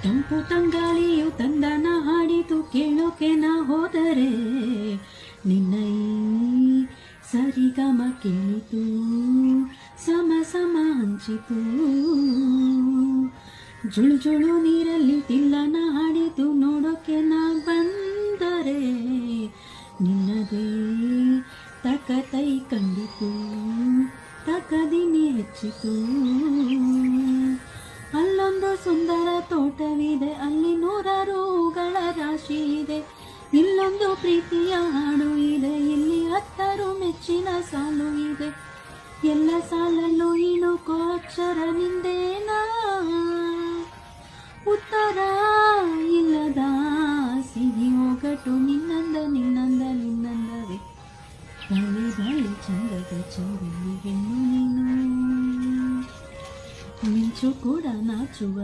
ತಂಪು ತಂಗಾಳಿಯು ತಂದನ ಹಾಡಿತು ಕೇಳೋಕೆ ನಾ ಹೋದರೆ ನಿನ್ನ ಈ ಸರಿಗಮ ಕೇಳಿತು ಸಮ ಸಮ ಹಂಚಿತು ಜುಳು ಜುಳು ನೀರಲ್ಲಿ ತಿಲ್ಲನ ಹಾಡಿತು ನೋಡೋಕೆ ನಾ ಬಂದರೆ ನಿನ್ನದೇ ತಕತೈ ಕಂಡಿತು ತಕದಿನಿ ಹೆಚ್ಚಿತು ಅಲ್ಲೊಂದು ಸುಂದರ ತೋಟವಿದೆ ಅಲ್ಲಿ ನೂರಾರು ಹೂಗಳ ರಾಶಿ ಇದೆ ಇಲ್ಲೊಂದು ಪ್ರೀತಿಯ ಹಾಡು ಇದೆ ಇಲ್ಲಿ 10 ಮೆಚ್ಚಿನ ಸಾಲು ಇದೆ ಎಲ್ಲ ಸಾಲಲ್ಲೂ ಇಣುಕೋ ಅಕ್ಷರ ನಿಂದೇನಾ ಉತ್ತರ ಇಲ್ಲದ ಸಿಹಿ ಒಗಟು ನಿನ್ನಂದ ನಿನ್ನಂದ ನಿನ್ನಂದವೇ ಬಳೆ ಬಳೆ ಚಂದದ ಚಂದಿನಿ ಹೆಣ್ಣು ನೀನು ಮಿಂಚು ಕೂಡ ನಾಚುವ